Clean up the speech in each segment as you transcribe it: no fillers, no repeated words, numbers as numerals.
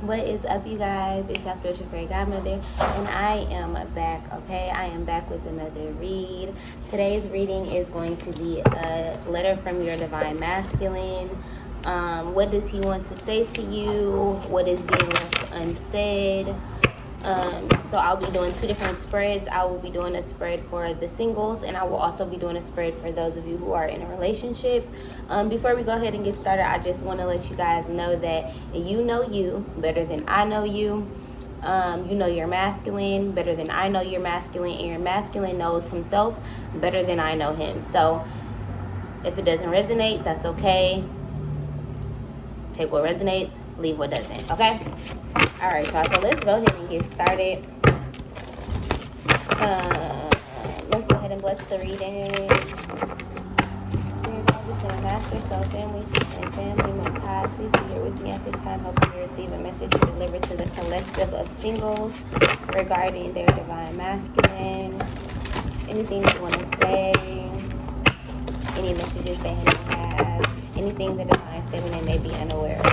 What is up, you guys? It's your spiritual fairy godmother, and I am back. Okay, I am back with another read. Today's reading is going to be a letter from your divine masculine. What does he want to say to you? What is being left unsaid? So I'll be doing two different spreads. I will be doing a spread for the singles, and I will also be doing a spread for those of you who are in a relationship. Before we go ahead and get started, I just want to let you guys know that you know you better than I know you. You know your masculine better than I know your masculine, and your masculine knows himself better than I know him. So if it doesn't resonate, that's okay. Take what resonates, leave what doesn't, okay? All right, y'all, so let's go ahead and get started. Let's go ahead and bless the reading. Spirit guides and master, so family and family most high, please be here with me at this time, hoping to receive a message to deliver to the collective of singles regarding their divine masculine. Anything you want to say, any messages they may have, anything the divine feminine may be unaware of.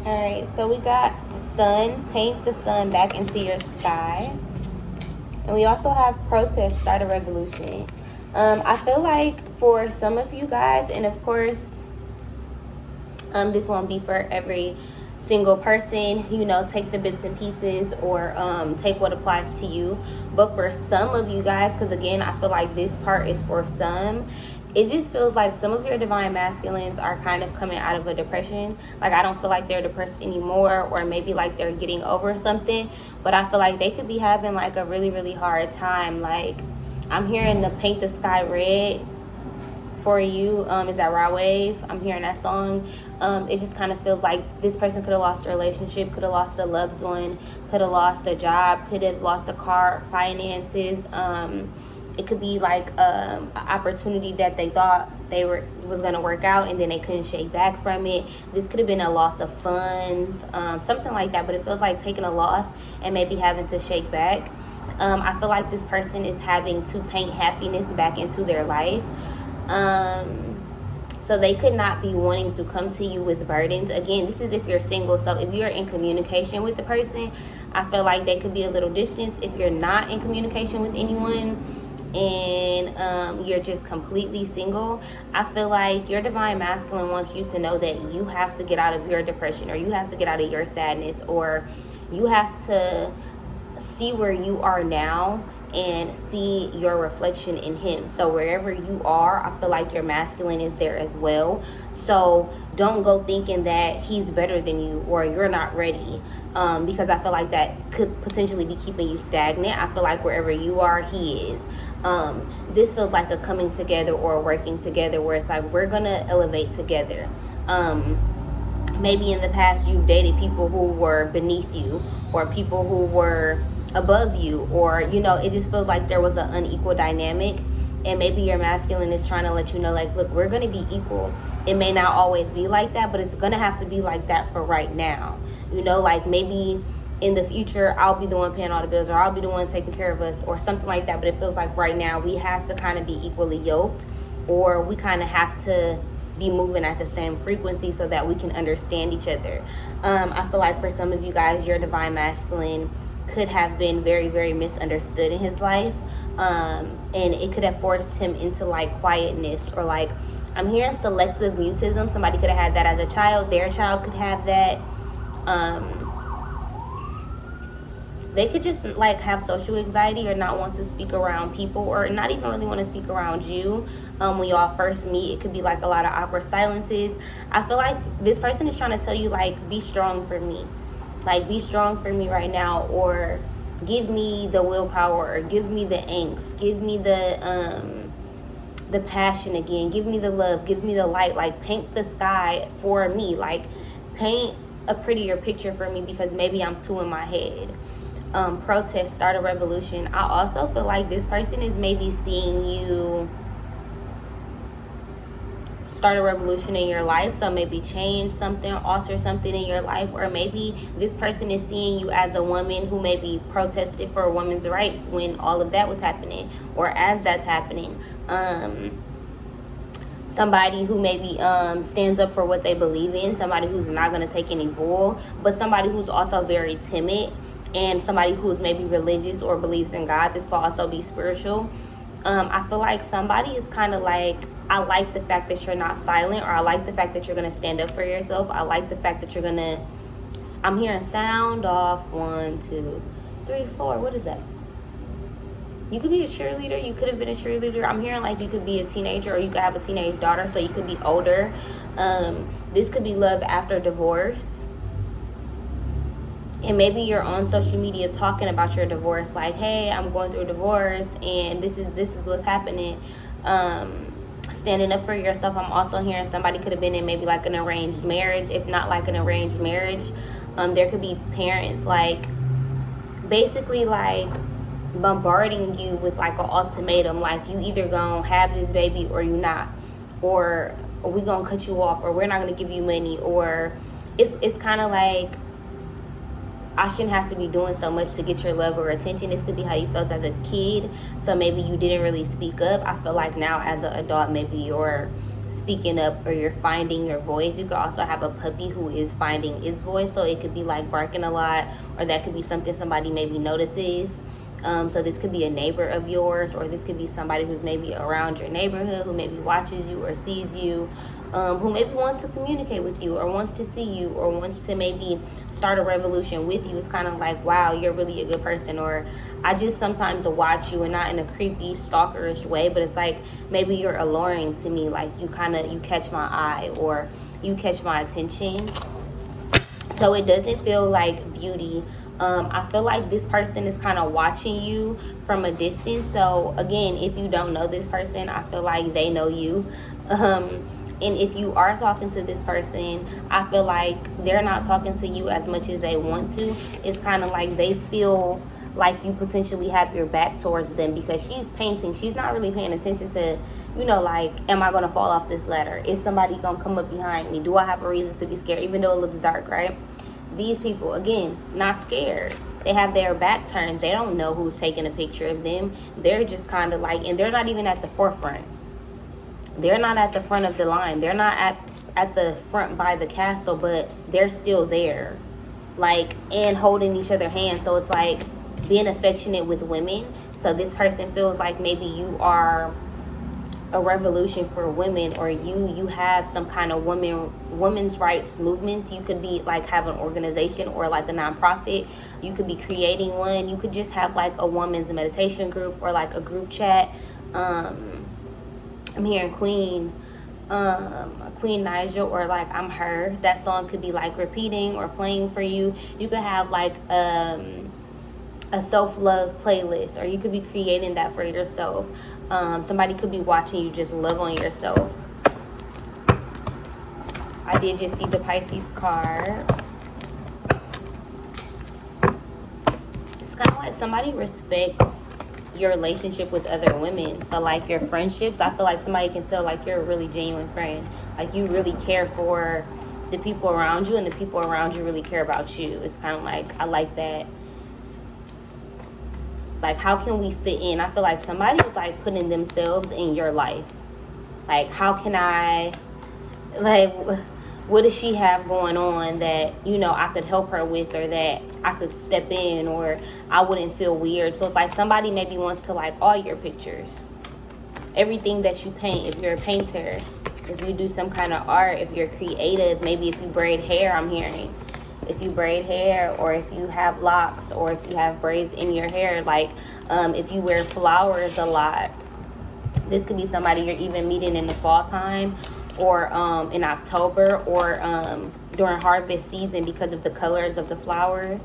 Alright, so we got the sun. Paint the sun back into your sky. And we also have protest, start a revolution. I feel like for some of you guys, and of course, this won't be for every single person, you know, take the bits and pieces or take what applies to you. But for some of you guys, because again, I feel like this part is for some, it just feels like some of your divine masculines are kind of coming out of a depression. Like, I don't feel like they're depressed anymore, or maybe like they're getting over something, but I feel like they could be having like a really, really hard time. Like, I'm hearing the paint the sky red for you. Is that Raw Wave? I'm hearing that song. It just kind of feels like this person could have lost a relationship, could have lost a loved one, could have lost a job, could have lost a car, finances. It could be like an opportunity that they thought was going to work out, and then they couldn't shake back from it. This could have been a loss of funds, something like that. But it feels like taking a loss and maybe having to shake back. I feel like this person is having to paint happiness back into their life. So they could not be wanting to come to you with burdens. Again, this is if you're single. So if you're in communication with the person, I feel like they could be a little distance. If you're not in communication with anyone, and you're just completely single, I feel like your divine masculine wants you to know that you have to get out of your depression, or you have to get out of your sadness, or you have to see where you are now and see your reflection in him. So wherever you are, I feel like your masculine is there as well. So don't go thinking that he's better than you or you're not ready, because I feel like that could potentially be keeping you stagnant. I feel like wherever you are, he is. This feels like a coming together or working together, where it's like we're gonna elevate together. Maybe in the past you've dated people who were beneath you, or people who were above you, or, you know, it just feels like there was an unequal dynamic, and maybe your masculine is trying to let you know, like, look, we're going to be equal. It may not always be like that, but it's going to have to be like that for right now. You know, like, maybe in the future I'll be the one paying all the bills, or I'll be the one taking care of us, or something like that. But it feels like right now we have to kind of be equally yoked, or we kind of have to be moving at the same frequency so that we can understand each other. I feel like for some of you guys, your divine masculine could have been very, very misunderstood in his life, and it could have forced him into like quietness, or like, I'm hearing selective mutism. Somebody could have had that as a child. Their child could have that. They could just like have social anxiety, or not want to speak around people, or not even really want to speak around you. When y'all first meet, it could be like a lot of awkward silences. I feel like this person is trying to tell you, like, be strong for me. Like, be strong for me right now, or give me the willpower, or give me the angst, give me the passion again, give me the love, give me the light. Like, paint the sky for me. Like, paint a prettier picture for me, because maybe I'm too in my head. Protest, start a revolution. I also feel like this person is maybe seeing you start a revolution in your life. So maybe change something, alter something in your life, or maybe this person is seeing you as a woman who maybe protested for women's rights when all of that was happening, or as that's happening. somebody who maybe stands up for what they believe in, somebody who's not going to take any bull, but somebody who's also very timid, and somebody who's maybe religious or believes in God. This could also be spiritual. I feel like somebody is kind of like, I like the fact that you're not silent, or I like the fact that you're going to stand up for yourself. I like the fact that you're going to, I'm hearing sound off, 1, 2, 3, 4. What is that? You could be a cheerleader. You could have been a cheerleader. I'm hearing like you could be a teenager, or you could have a teenage daughter, so you could be older. This could be love after divorce. And maybe you're on social media talking about your divorce, like, hey, I'm going through a divorce, and this is what's happening. Standing up for yourself. I'm also hearing somebody could have been in maybe like an arranged marriage. If not like an arranged marriage, there could be parents like basically like bombarding you with like an ultimatum, like you either gonna have this baby or you not, or we gonna cut you off, or we're not gonna give you money, or it's kind of like, I shouldn't have to be doing so much to get your love or attention. This could be how you felt as a kid, so maybe you didn't really speak up. I feel like now as an adult, maybe you're speaking up, or you're finding your voice. You could also have a puppy who is finding its voice, so it could be like barking a lot, or that could be something somebody maybe notices. So this could be a neighbor of yours, or this could be somebody who's maybe around your neighborhood, who maybe watches you or sees you, who maybe wants to communicate with you, or wants to see you, or wants to maybe start a revolution with you. It's kind of like, wow, you're really a good person, or I just sometimes watch you, and not in a creepy stalkerish way, but it's like maybe you're alluring to me, like you catch my eye, or you catch my attention. So it doesn't feel like beauty. I feel like this person is kind of watching you from a distance. So again, if you don't know this person, I feel like they know you. And if you are talking to this person, I feel like they're not talking to you as much as they want to. It's kind of like they feel like you potentially have your back towards them, because she's painting. She's not really paying attention to, like, am I going to fall off this ladder? Is somebody going to come up behind me? Do I have a reason to be scared, even though it looks dark, right? These people, again, not scared. They have their back turned. They don't know who's taking a picture of them. They're just kind of like, and they're not even at the forefront. They're not at the front of the line. They're not at the front by the castle, but they're still there, like, and holding each other's hands. So it's like being affectionate with women. So this person feels like maybe you are a revolution for women, or you have some kind of women's rights movements. You could be like have an organization, or like a nonprofit. You could be creating one. You could just have like a women's meditation group, or like a group chat. I'm hearing Queen Nigel, or like I'm Her. That song could be like repeating or playing for you. You could have like a self-love playlist, or you could be creating that for yourself. Somebody could be watching you just love on yourself. I did just see the Pisces card. It's kind of like somebody respects your relationship with other women. So like your friendships, I feel like somebody can tell like you're a really genuine friend. Like you really care for the people around you, and the people around you really care about you. It's kind of like, I like that. Like, how can we fit in? I feel like somebody is like putting themselves in your life. Like, how can I, like, what does she have going on that, I could help her with, or that I could step in, or I wouldn't feel weird. So it's like somebody maybe wants to like all your pictures, everything that you paint. If you're a painter, if you do some kind of art, if you're creative, maybe if you braid hair, I'm hearing. If you braid hair, or if you have locks, or if you have braids in your hair, like if you wear flowers a lot. This could be somebody you're even meeting in the fall time, or in October, or during harvest season, because of the colors of the flowers.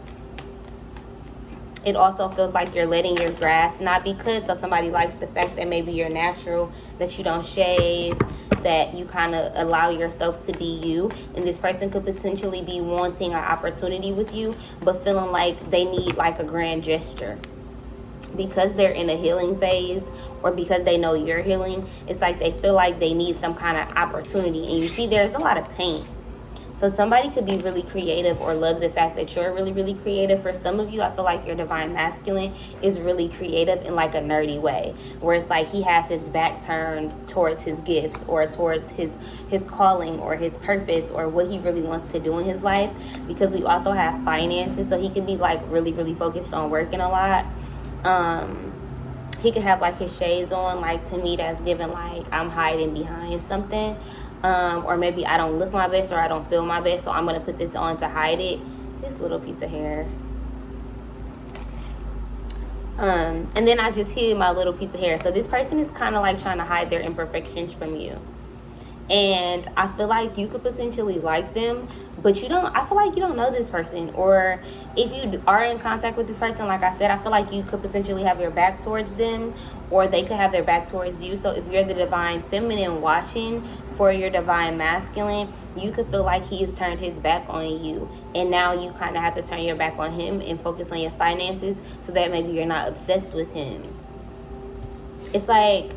It also feels like you're letting your grass not be cut. So somebody likes the fact that maybe you're natural, that you don't shave, that you kind of allow yourself to be you. And this person could potentially be wanting an opportunity with you, but feeling like they need like a grand gesture. Because they're in a healing phase, or because they know you're healing, it's like they feel like they need some kind of opportunity. And you see there's a lot of paint. So somebody could be really creative or love the fact that you're really, really creative. For some of you, I feel like your divine masculine is really creative in like a nerdy way, where it's like he has his back turned towards his gifts or towards his calling or his purpose or what he really wants to do in his life. Because we also have finances, so he could be like really, really focused on working a lot. He could have like his shades on, like to me that's given like I'm hiding behind something. Or maybe I don't look my best or I don't feel my best, so I'm going to put this on to hide it. This little piece of hair. And then I just hid my little piece of hair. So this person is kind of like trying to hide their imperfections from you. And I feel like you could potentially like them, but you don't. I feel like you don't know this person. Or if you are in contact with this person, like I said, I feel like you could potentially have your back towards them, or they could have their back towards you. So if you're the divine feminine watching for your divine masculine, you could feel like he has turned his back on you, and now you kind of have to turn your back on him and focus on your finances, so that maybe you're not obsessed with him. It's like,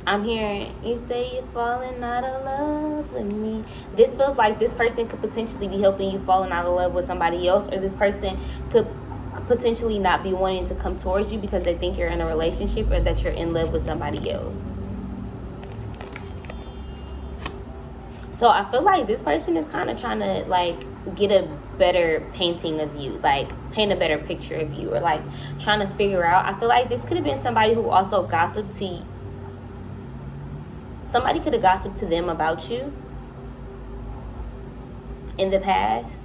I'm hearing you say you're falling out of love with me. This feels like this person could potentially be helping you falling out of love with somebody else, or this person could potentially not be wanting to come towards you because they think you're in a relationship or that you're in love with somebody else. So I feel like this person is kind of trying to like get a better painting of you, like paint a better picture of you, or like trying to figure out. I feel like this could have been somebody who also gossiped to you. Somebody could have gossiped to them about you in the past.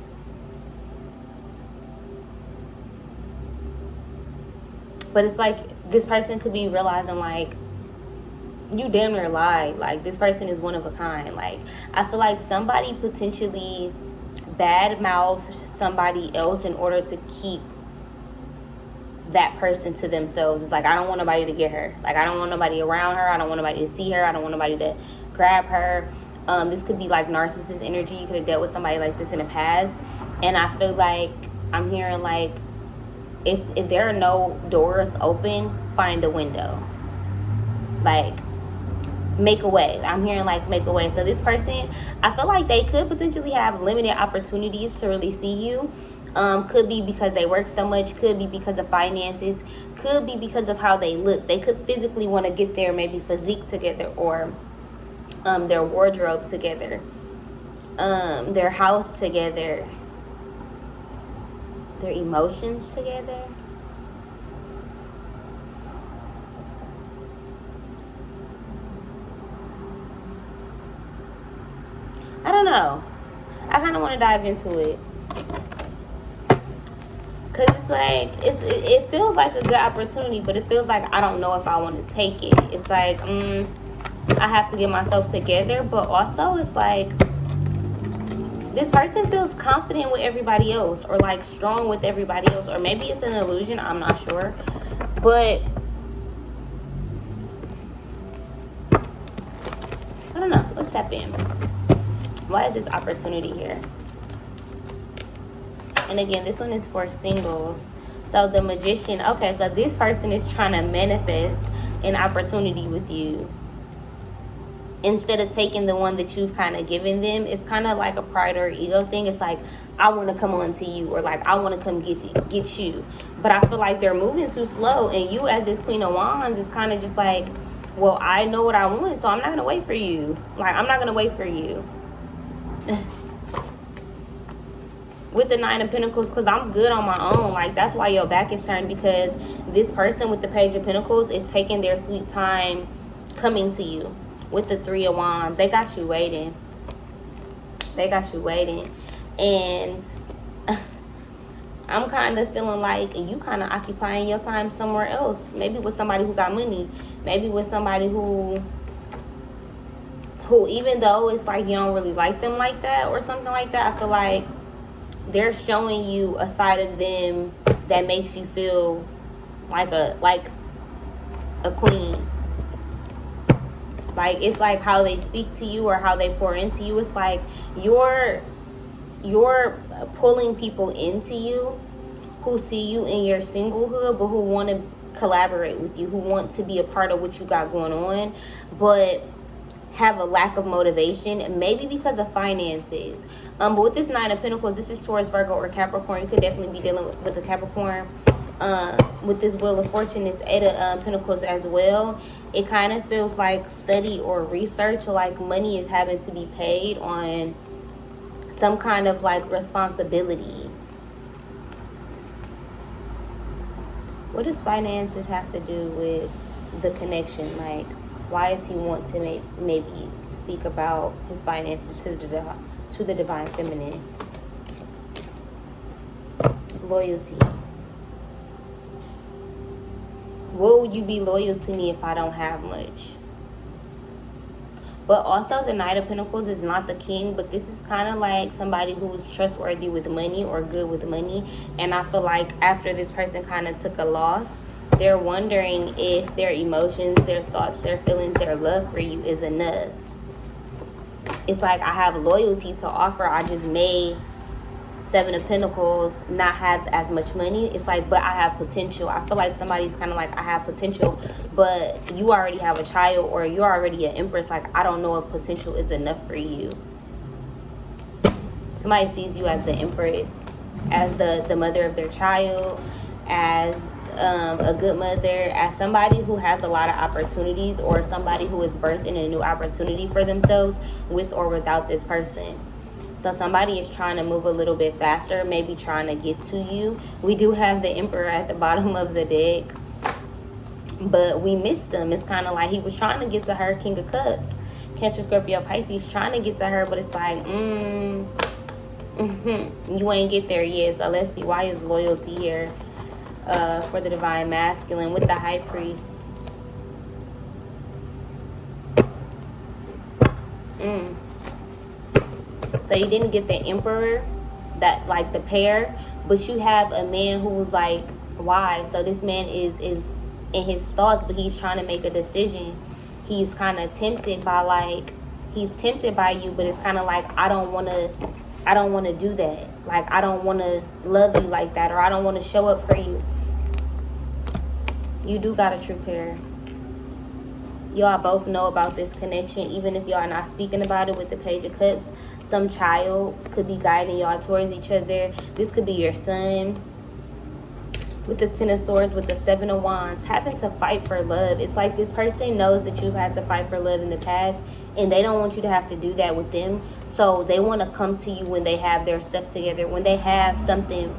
But it's like this person could be realizing like, you damn near lied. Like, this person is one of a kind. Like, I feel like somebody potentially bad-mouthed somebody else in order to keep that person to themselves. It's like, I don't want nobody to get her. Like, I don't want nobody around her. I don't want nobody to see her. I don't want nobody to grab her. This could be like narcissist energy. You could have dealt with somebody like this in the past. And I feel like I'm hearing like, if there are no doors open, find a window. Like, make a way. I'm hearing like make a way. So this person, I feel like they could potentially have limited opportunities to really see you. Could be because they work so much, could be because of finances, could be because of how they look. They could physically want to get their maybe physique together, or their wardrobe together, their house together, their emotions together. I don't know. I kind of want to dive into it. Because it's like, it feels like a good opportunity, but it feels like I don't know if I want to take it. It's like, I have to get myself together. But also, it's like, this person feels confident with everybody else, or like strong with everybody else. Or maybe it's an illusion. I'm not sure. But I don't know. Let's tap in. Why is this opportunity here? And again, this one is for singles. So the Magician. Okay, so this person is trying to manifest an opportunity with you. Instead of taking the one that you've kind of given them, it's kind of like a pride or ego thing. It's like, I want to come on to you, or like, I want to come get you. But I feel like they're moving too slow. And you as this Queen of Wands is kind of just like, well, I know what I want, so I'm not going to wait for you. Like, I'm not going to wait for you. With the Nine of Pentacles, because I'm good on my own. Like, that's why your back is turned, because this person with the Page of Pentacles is taking their sweet time coming to you. With the Three of Wands, they got you waiting. They got you waiting. And I'm kind of feeling like you kind of occupying your time somewhere else. Maybe with somebody who got money. Maybe with somebody who even though it's like you don't really like them like that or something like that, I feel like they're showing you a side of them that makes you feel like a queen. Like, it's like how they speak to you or how they pour into you. It's like you're pulling people into you who see you in your singlehood, but who want to collaborate with you, who want to be a part of what you got going on. But have a lack of motivation, maybe because of finances. But with this Nine of Pentacles, this is Taurus, Virgo, or Capricorn. You could definitely be dealing with the Capricorn. With this Wheel of Fortune, this Eight of Pentacles as well. It kind of feels like study or research, like money is having to be paid on some kind of like responsibility. What does finances have to do with the connection? Like, why does he want to maybe speak about his finances to the Divine Feminine? Loyalty. Will you be loyal to me if I don't have much? But also the Knight of Pentacles is not the king, but this is kind of like somebody who's trustworthy with money or good with money. And I feel like after this person kind of took a loss, they're wondering if their emotions, their thoughts, their feelings, their love for you is enough. It's like, I have loyalty to offer. I just made Seven of Pentacles not have as much money. It's like, but I have potential. I feel like somebody's kind of like, I have potential, but you already have a child, or you're already an empress. Like, I don't know if potential is enough for you. Somebody sees you as the empress, as the mother of their child, as a good mother, as somebody who has a lot of opportunities, or somebody who is birthing a new opportunity for themselves with or without this person. So somebody is trying to move a little bit faster, maybe trying to get to you. We do have the Emperor at the bottom of the deck, but we missed him. It's kind of like he was trying to get to her, King of Cups. Cancer, Scorpio, Pisces, trying to get to her, but it's like, you ain't get there yet. So let's see, why is loyalty here for the Divine Masculine with the High Priest? So you didn't get the Emperor, that like the pair, but you have a man who's like wise. So this man is in his thoughts, but he's trying to make a decision. He's kind of tempted by he's tempted by you, but it's kind of like, I don't want to do that. Like, I don't want to love you like that, or I don't want to show up for you. You do got a true pair. Y'all both know about this connection, even if y'all are not speaking about it with the Page of Cups. Some child could be guiding y'all towards each other. This could be your son. With the Ten of Swords, with the Seven of Wands, having to fight for love. It's like this person knows that you've had to fight for love in the past, and they don't want you to have to do that with them. So they want to come to you when they have their stuff together, when they have something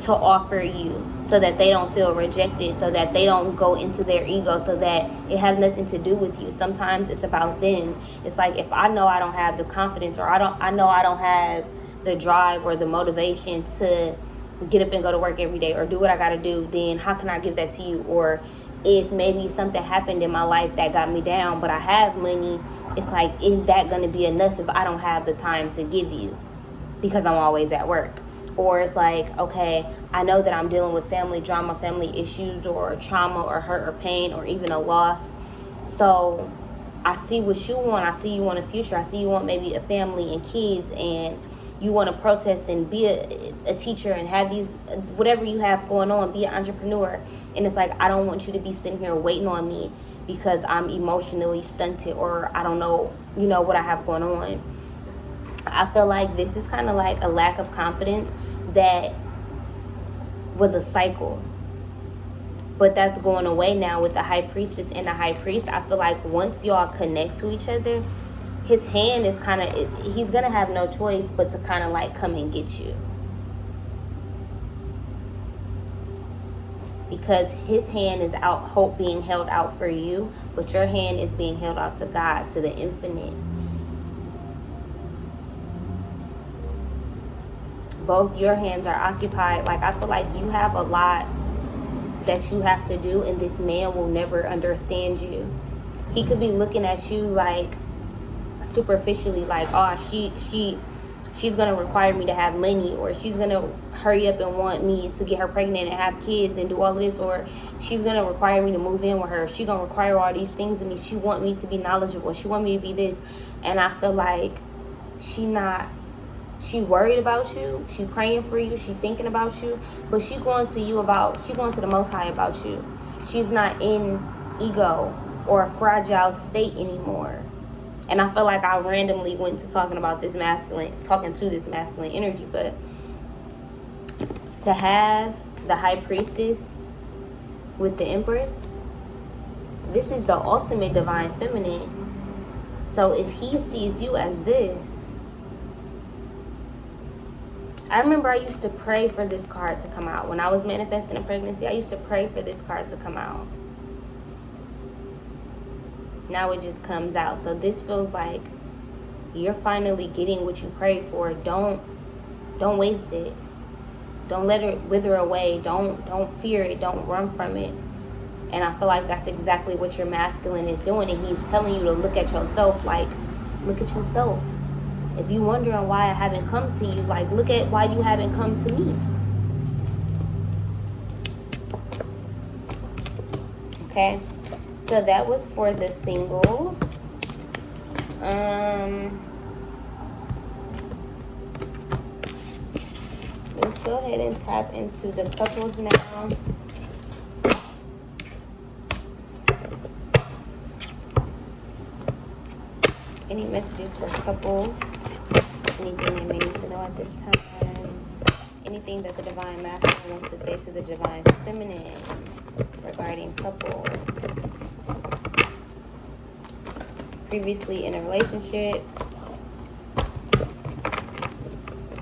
to offer you, so that they don't feel rejected, so that they don't go into their ego, so that it has nothing to do with you. Sometimes it's about them. It's like, if I know I don't have the confidence, or I know I don't have the drive or the motivation to get up and go to work every day or do what I got to do, then how can I give that to you? Or if maybe something happened in my life that got me down, but I have money, it's like, is that going to be enough if I don't have the time to give you because I'm always at work? Or it's like, okay, I know that I'm dealing with family drama, family issues, or trauma, or hurt, or pain, or even a loss. So I see what you want. I see you want a future. I see you want maybe a family and kids, and you want to protest and be a teacher and have these, whatever you have going on, be an entrepreneur. And it's like, I don't want you to be sitting here waiting on me because I'm emotionally stunted, or I don't know, what I have going on. I feel like this is kind of like a lack of confidence that was a cycle, but that's going away now with the High Priestess and the High Priest. I feel like once y'all connect to each other, his hand is kind of, he's gonna have no choice but to kind of like come and get you, because his hand is out, hope being held out for you, but your hand is being held out to God, to the infinite. Both your hands are occupied. Like, I feel like you have a lot that you have to do, and this man will never understand you. He could be looking at you like superficially, like, oh, she's gonna require me to have money, or she's gonna hurry up and want me to get her pregnant and have kids and do all of this, or she's gonna require me to move in with her. She's gonna require all these things of me. She want me to be knowledgeable. She want me to be this. And I feel like she worried about you, she praying for you, she thinking about you, but she going to the Most High about you. She's not in ego or a fragile state anymore. And I feel like I randomly went to talking to this masculine energy, but to have the high priestess with the empress, this is the ultimate divine feminine. So if he sees you as this, I remember I used to pray for this card to come out. When I was manifesting a pregnancy, I used to pray for this card to come out. Now it just comes out. So this feels like you're finally getting what you prayed for. Don't waste it. Don't let it wither away. Don't fear it. Don't run from it. And I feel like that's exactly what your masculine is doing. And he's telling you to look at yourself. Like, look at yourself. If you're wondering why I haven't come to you, like, look at why you haven't come to me. Okay? So that was for the singles. Let's go ahead and tap into the couples now. Any messages for couples? Anything they may need to know at this time? Anything that the divine masculine wants to say to the divine feminine regarding couples? Previously in a relationship,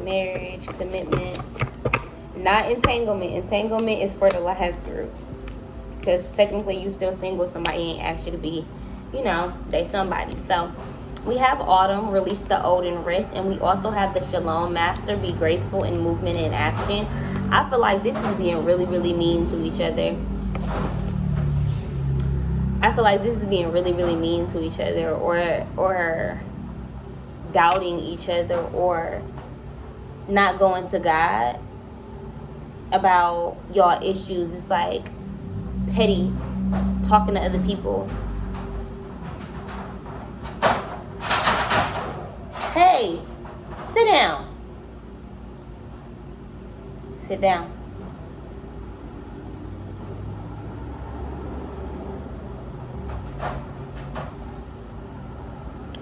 marriage, commitment, not entanglement. Entanglement is for the last group, because technically you still single. Somebody ain't asked you to be, they somebody. So we have autumn, release the old and rest, and we also have the shalom master, be graceful in movement and action. I feel like this is being really, really mean to each other. I feel like this is being really, really mean to each other, or doubting each other, or not going to God about y'all issues. It's like petty, talking to other people. Hey, sit down. Sit down.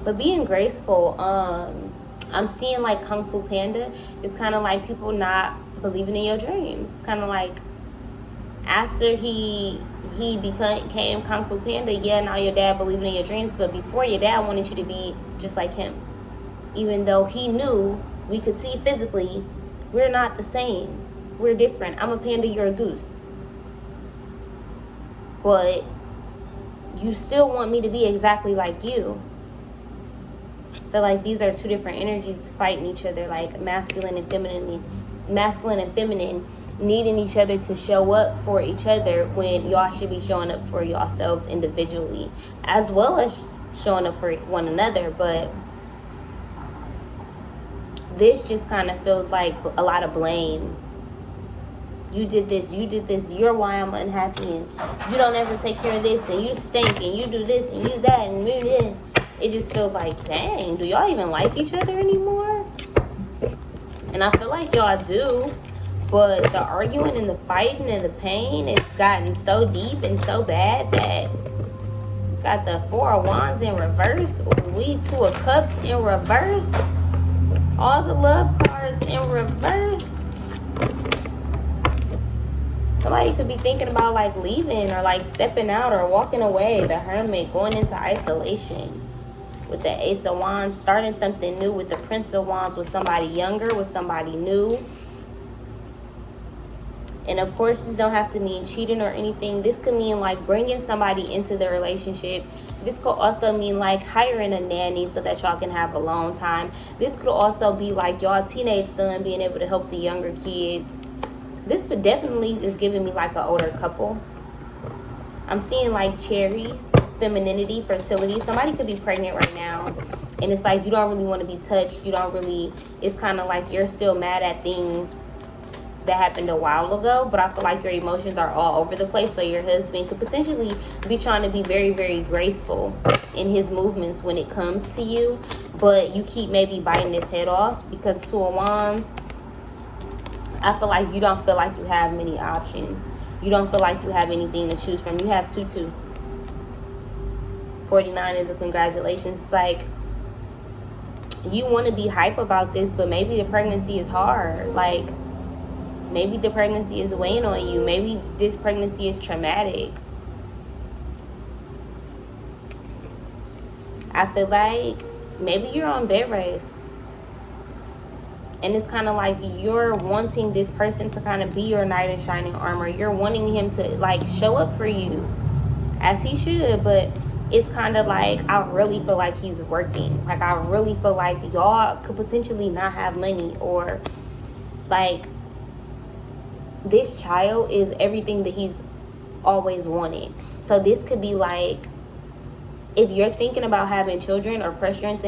But being graceful, I'm seeing like Kung Fu Panda. It's kind of like people not believing in your dreams. It's kind of like after he became Kung Fu Panda, yeah, now your dad believing in your dreams, but before your dad wanted you to be just like him. Even though he knew we could see physically, we're not the same. We're different. I'm a panda, you're a goose. But you still want me to be exactly like you. I feel like these are two different energies fighting each other, like masculine and feminine needing each other to show up for each other when y'all should be showing up for yourselves individually, as well as showing up for one another. But this just kind of feels like a lot of blame. You did this, you're why I'm unhappy, and you don't ever take care of this, and you stink, and you do this, and you that, and it just feels like, dang, do y'all even like each other anymore? And I feel like y'all do, but the arguing and the fighting and the pain, it's gotten so deep and so bad that you got the Four of Wands in reverse, we Two of Cups in reverse, all the love cards in reverse. Somebody could be thinking about like leaving or like stepping out or walking away. The Hermit, going into isolation. With the Ace of Wands, starting something new with the Prince of Wands, with somebody younger, with somebody new. And of course, this don't have to mean cheating or anything. This could mean like bringing somebody into the relationship. This could also mean like hiring a nanny so that y'all can have alone time. This could also be like y'all teenage son being able to help the younger kids. This definitely is giving me like an older couple. I'm seeing like cherries, femininity, fertility. Somebody could be pregnant right now, and it's like you don't really want to be touched. It's kind of like you're still mad at things that happened a while ago, but I feel like your emotions are all over the place. So your husband could potentially be trying to be very, very graceful in his movements when it comes to you, but you keep maybe biting his head off because Two of Wands. I feel like you don't feel like you have many options. You don't feel like you have anything to choose from. You have 2-2. 49 is a congratulations. It's like, you want to be hype about this, but maybe the pregnancy is hard. Like, maybe the pregnancy is weighing on you. Maybe this pregnancy is traumatic. I feel like maybe you're on bed rest. And it's kind of like you're wanting this person to kind of be your knight in shining armor. You're wanting him to, like, show up for you, as he should. But it's kind of like, I really feel like he's working. Like, I really feel like y'all could potentially not have money. Or, like, this child is everything that he's always wanted. So this could be like, if you're thinking about having children or pressuring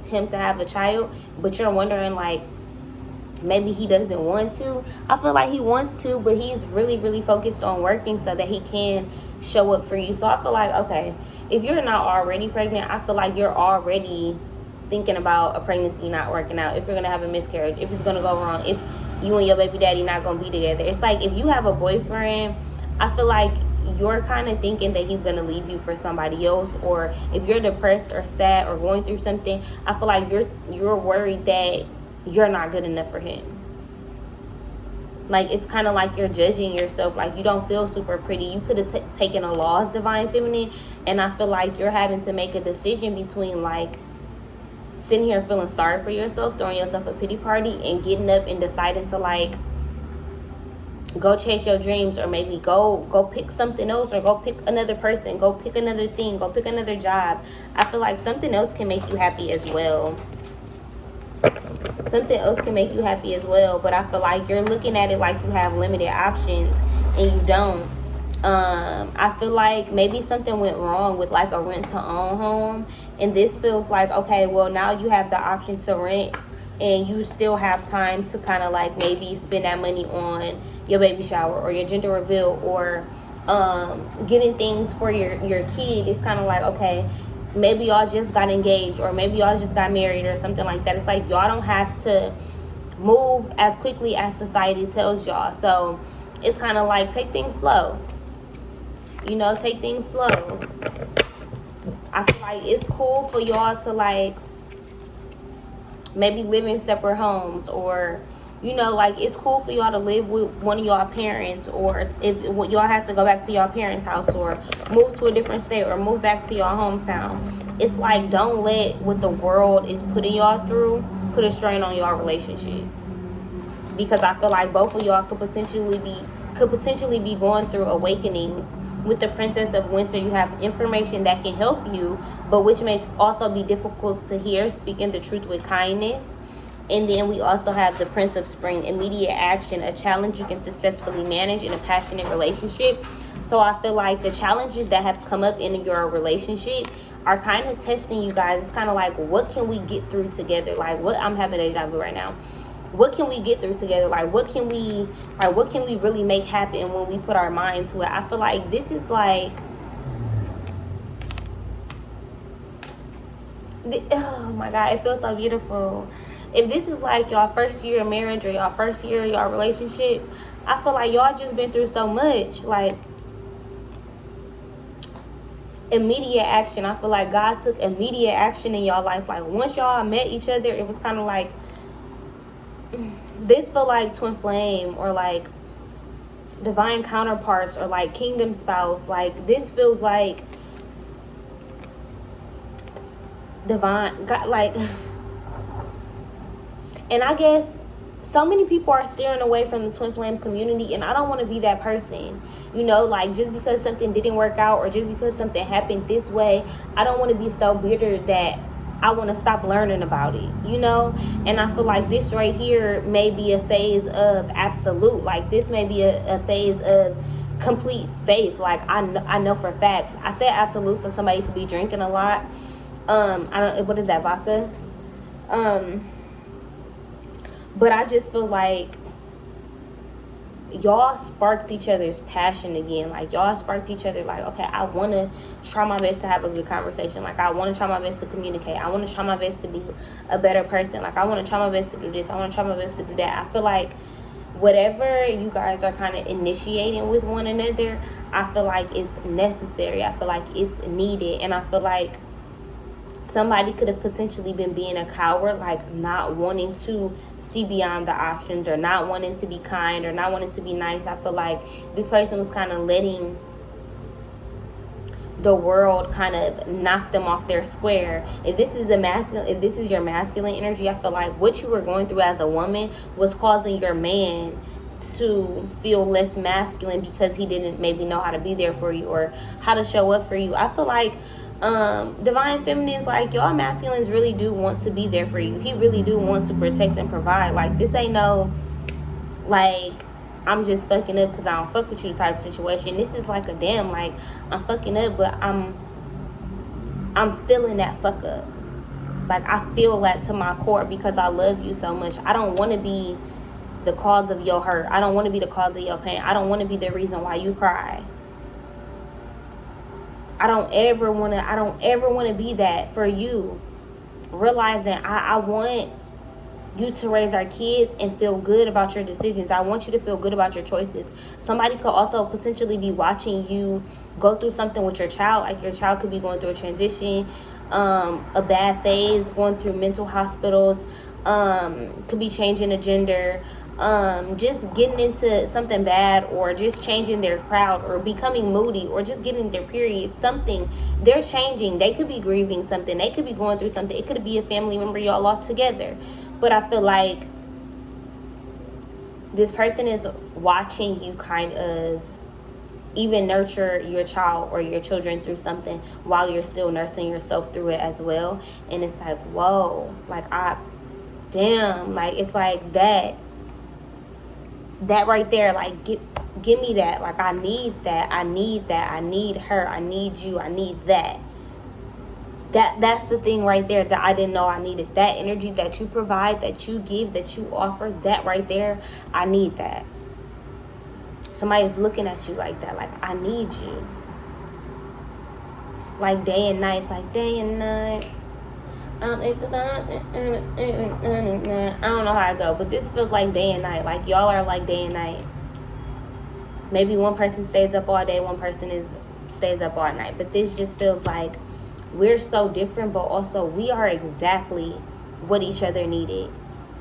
him to have a child, but you're wondering, like, maybe he doesn't want to. I feel like he wants to, but he's really, really focused on working so that he can show up for you. So I feel like, okay, if you're not already pregnant, I feel like you're already thinking about a pregnancy not working out, if you're going to have a miscarriage, if it's going to go wrong, if you and your baby daddy not going to be together. It's like, if you have a boyfriend, I feel like you're kind of thinking that he's going to leave you for somebody else. Or if you're depressed or sad or going through something, I feel like you're worried that you're not good enough for him. Like, it's kind of like you're judging yourself. Like, you don't feel super pretty. You could have taken a loss, Divine Feminine. And I feel like you're having to make a decision between, like, sitting here feeling sorry for yourself, throwing yourself a pity party, and getting up and deciding to, like, go chase your dreams, or maybe go pick something else, or go pick another person, go pick another thing, go pick another job. I feel like something else can make you happy as well. Something else can make you happy as well. But I feel like you're looking at it like you have limited options, and you don't. I feel like maybe something went wrong with, like, a rent-to-own home, and this feels like, okay, well, now you have the option to rent, and you still have time to kind of, like, maybe spend that money on your baby shower or your gender reveal, or getting things for your kid. It's kind of like, okay, maybe y'all just got engaged, or maybe y'all just got married, or something like that. It's like, y'all don't have to move as quickly as society tells y'all. So it's kind of like, take things slow. You know, take things slow. I feel like it's cool for y'all to, like, maybe live in separate homes, or, you know, like, it's cool for y'all to live with one of y'all parents, or if y'all have to go back to y'all parents' house, or move to a different state, or move back to y'all hometown. It's like, don't let what the world is putting y'all through put a strain on y'all relationship, because I feel like both of y'all could potentially be going through awakenings. With the Princess of Winter, you have information that can help you, but which may also be difficult to hear, speaking the truth with kindness. And then we also have the Prince of Spring, immediate action, a challenge you can successfully manage in a passionate relationship. So I feel like the challenges that have come up in your relationship are kind of testing you guys. It's kind of like, what can we get through together? Like, what, I'm having deja vu right now. What can we get through together? Like, what can we really make happen when we put our mind to it? I feel like this is like, oh my God, it feels so beautiful. If this is like y'all first year of marriage, or y'all first year of y'all relationship, I feel like y'all just been through so much. Like, immediate action. I feel like God took immediate action in y'all life. Like, once y'all met each other, it was kind of like, this feel like twin flame, or like divine counterparts, or like kingdom spouse. Like, this feels like divine God, like. And I guess so many people are steering away from the twin flame community, and I don't want to be that person. You know, like, just because something didn't work out, or just because something happened this way, I don't want to be so bitter that I want to stop learning about it, you know? And I feel like this right here may be a phase of absolute. Like, this may be a phase of complete faith. Like, I know for facts. I said absolute, so somebody could be drinking a lot. What is that, vodka? But I just feel like y'all sparked each other's passion again. Like, y'all sparked each other, like, okay, I want to try my best to have a good conversation. Like, I want to try my best to communicate. I want to try my best to be a better person. Like, I want to try my best to do this. I want to try my best to do that. I feel like whatever you guys are kind of initiating with one another, I feel like it's necessary. I feel like it's needed. And I feel like somebody could have potentially been being a coward, like not wanting to see beyond the options, or not wanting to be kind, or not wanting to be nice. I feel like this person was kind of letting the world kind of knock them off their square. If this is your masculine energy, I feel like what you were going through as a woman was causing your man to feel less masculine, because he didn't maybe know how to be there for you or how to show up for you. I feel like divine feminines, like, y'all masculines really do want to be there for you. He really do want to protect and provide. Like, this ain't no, like, I'm just fucking up because I don't fuck with you type of situation. This is like a damn, like, I'm fucking up, but I'm feeling that fuck up. Like, I feel that to my core because I love you so much. I don't want to be the cause of your hurt. I don't want to be the cause of your pain. I don't want to be the reason why you cry. I don't ever want to be that for you. Realizing I want you to raise our kids and feel good about your decisions. I want you to feel good about your choices. Somebody could also potentially be watching you go through something with your child. Like, your child could be going through a transition, a bad phase, going through mental hospitals, could be changing a gender, just getting into something bad, or just changing their crowd, or becoming moody, or just getting their period. Something, they're changing. They could be grieving something. They could be going through something. It could be a family member y'all lost together. But I feel like this person is watching you kind of even nurture your child or your children through something while you're still nursing yourself through it as well. And it's like, whoa, like, damn, it's like that right there, like, give me that. Like, I need that. I need her. I need you. I need that. That's the thing right there that I didn't know I needed. That energy that you provide, that you give, that you offer, that right there, I need that. Somebody's looking at you like that, like, I need you. Like, day and night. It's like day and night. I don't know how I go, but this feels like day and night. Like, y'all are like day and night. Maybe one person stays up all day, one person stays up all night. But this just feels like we're so different, but also we are exactly what each other needed.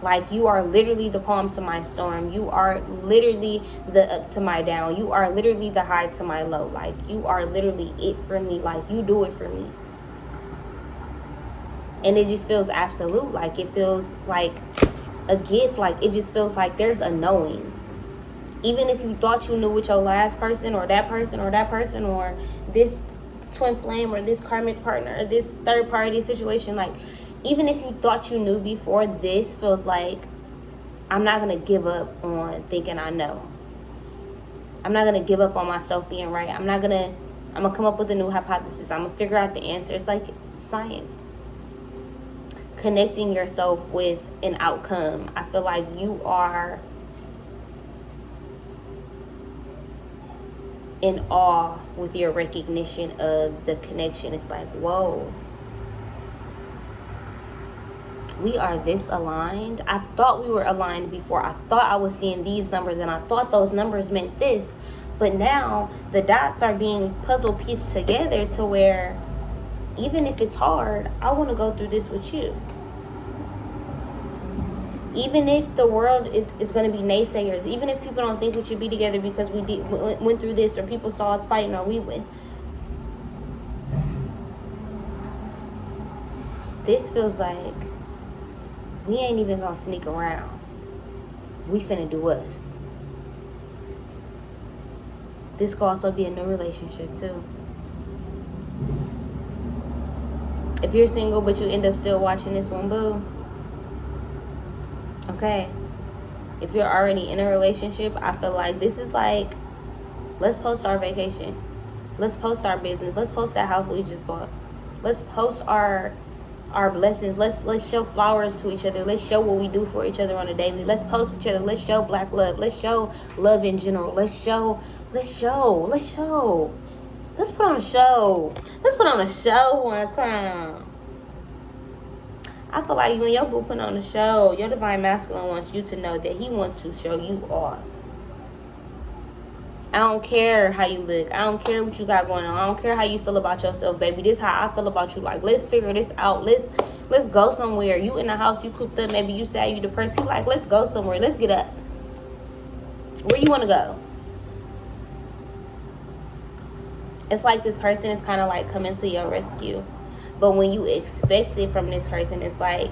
Like, you are literally the calm to my storm. You are literally the up to my down. You are literally the high to my low. Like, you are literally it for me. Like, you do it for me. And it just feels absolute. Like, it feels like a gift. Like, it just feels like there's a knowing. Even if you thought you knew with your last person, or that person, or that person, or this twin flame, or this karmic partner, or this third party situation, like, even if you thought you knew before, this feels like, I'm not going to give up on thinking I know. I'm not going to give up on myself being right. I'm going to come up with a new hypothesis. I'm going to figure out the answer. It's like science. Connecting yourself with an outcome. I feel like you are in awe with your recognition of the connection. It's like, whoa, we are this aligned. I thought we were aligned before. I thought I was seeing these numbers, and I thought those numbers meant this. But now the dots are being puzzle pieced together to where, even if it's hard, I want to go through this with you. Even if the world is going to be naysayers, even if people don't think we should be together because we went through this, or people saw us fighting, or we went. This feels like we ain't even going to sneak around. We finna do us. This could also be a new relationship too. If you're single but you end up still watching this one, boo. Okay. If you're already in a relationship, I feel like this is like, let's post our vacation. Let's post our business. Let's post that house we just bought. Let's post our blessings. Let's show flowers to each other. Let's show what we do for each other on a daily. Let's post each other. Let's show black love. Let's show love in general. Let's show. Let's put on a show. Let's put on a show one time. I feel like when your boo put on a show, your divine masculine wants you to know that he wants to show you off. I don't care how you look. I don't care what you got going on. I don't care how you feel about yourself, baby. This how I feel about you. Like, let's figure this out. Let's go somewhere. You in the house, you cooped up. Maybe you say you depressed. He like, let's go somewhere. Let's get up. Where you want to go? It's like this person is kind of like coming to your rescue. But when you expect it from this person, it's like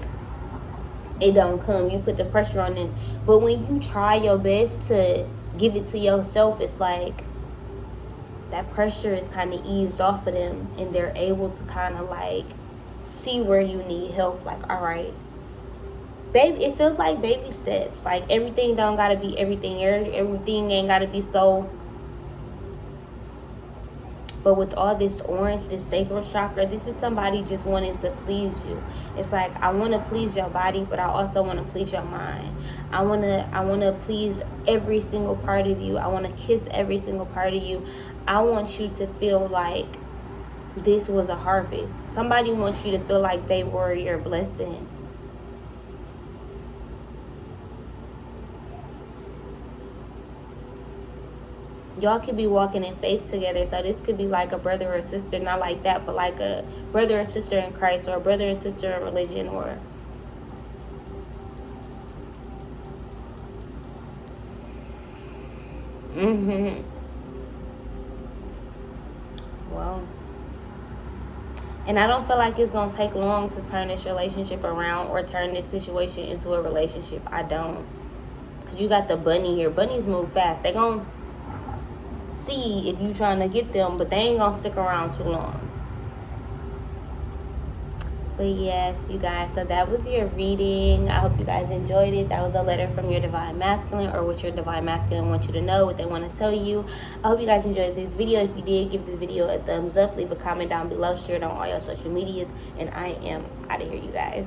it don't come. You put the pressure on them. But when you try your best to give it to yourself, it's like that pressure is kind of eased off of them, and they're able to kind of like see where you need help. Like, all right, baby, it feels like baby steps. Like, everything don't gotta be everything. Everything ain't gotta be so. But with all this orange, this sacral chakra, this is somebody just wanting to please you. It's like, I want to please your body, but I also want to please your mind. I want to please every single part of you. I want to kiss every single part of you. I want you to feel like this was a harvest. Somebody wants you to feel like they were your blessing. Y'all could be walking in faith together. So this could be like a brother or sister, not like that, but like a brother or sister in Christ, or a brother and sister in religion, or well, and I don't feel like it's gonna take long to turn this relationship around or turn this situation into a relationship. I don't, because you got the bunny here. Bunnies move fast. They gonna see if you trying to get them, but they ain't gonna stick around too long. But yes, you guys, so that was your reading. I hope you guys enjoyed it. That was a letter from your divine masculine, or what your divine masculine wants you to know, what they want to tell you. I hope you guys enjoyed this video. If you did, give this video a thumbs up, leave a comment down below, share it on all your social medias, and I am out of here, you guys.